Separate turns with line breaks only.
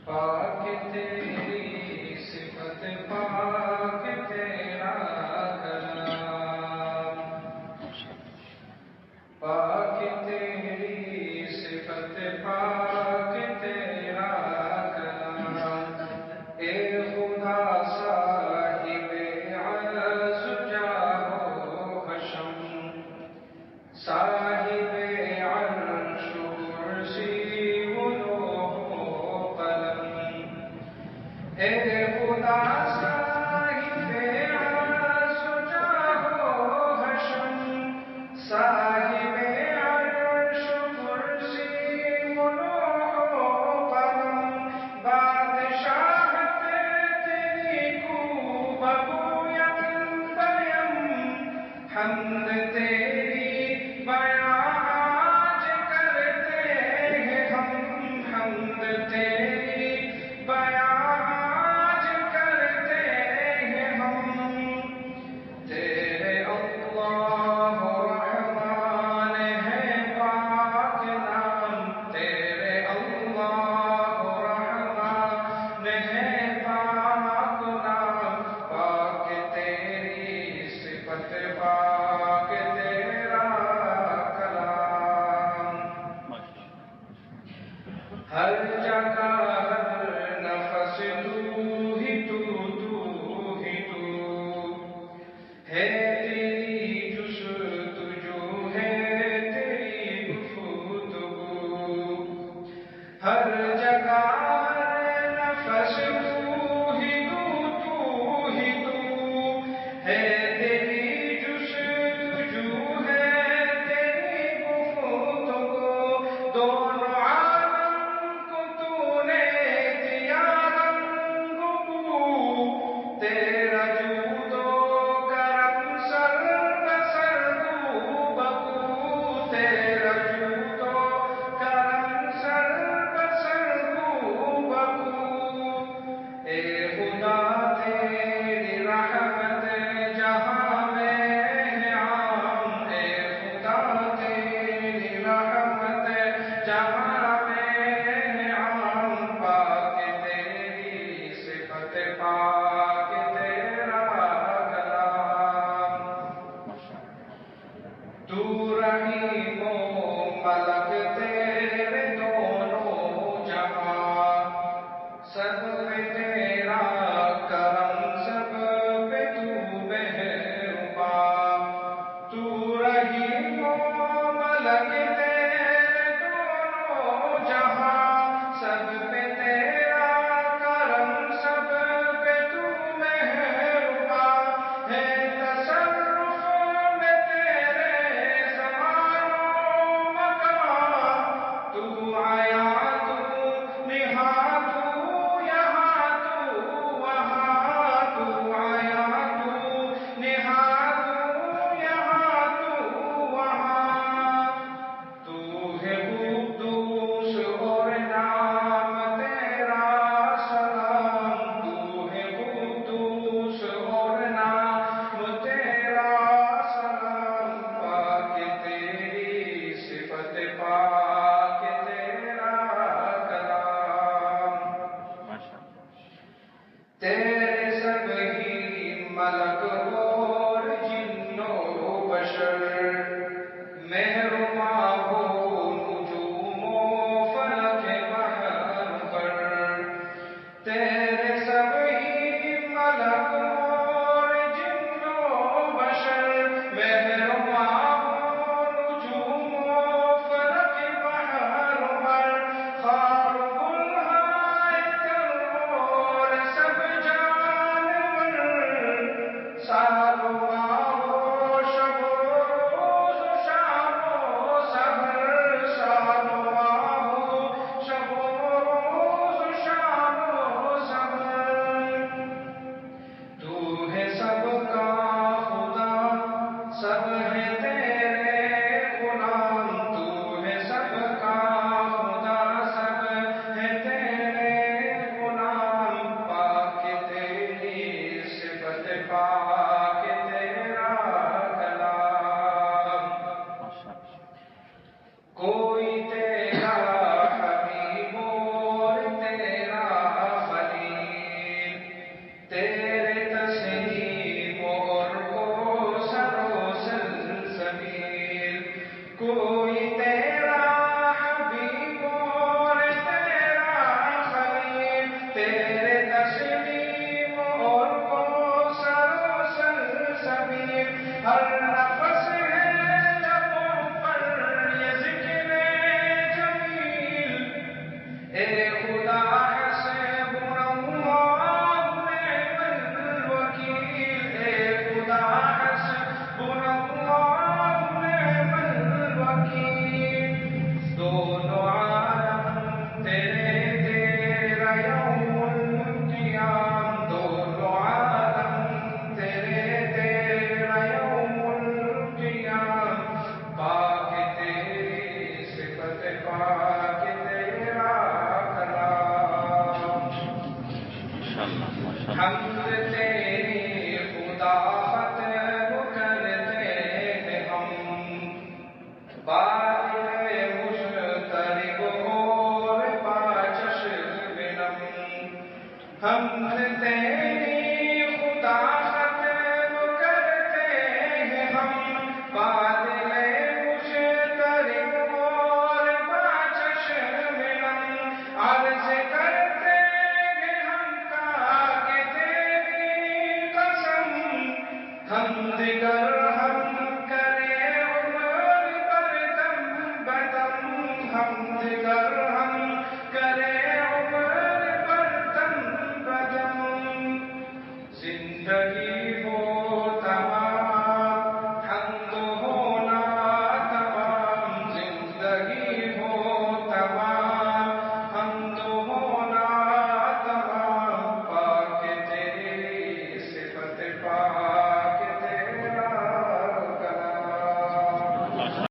پاک تیری صفت پاک تیرا کلام، پاک تیری صفت پاک تیرا کلام، اے خدا صاحب عرض جاہ و حشم، صاحب عرش و کرسی و لوح و قلم، اے خدا صاحب عرش و جاہ و حشم، صاحب عرش و کرسی و لوح و قلم، بادشاہت تیری کو بگویم بیم، حمد تیری بیان آج کرتے ہیں ہم، حمد تیری بیان حمد تیری خدا ختم کرتے ہیں ہم، باد مشترک اور پاچش بنم، حمد تیری خدا ختم کرتے ہیں ہم، باد مشترک اور پاچش بنم، عرض کرتے ہیں ہم کا کہ تیری قسم، حمد گر ہم کرے عمر پر دم بدم، حمد گر ہم کرے عمر پر دم بدم، زندگی ہو تمام حمد ہونا تمام، زندگی ہو تمام حمد ہونا تمام، پاک تیری صفت پاک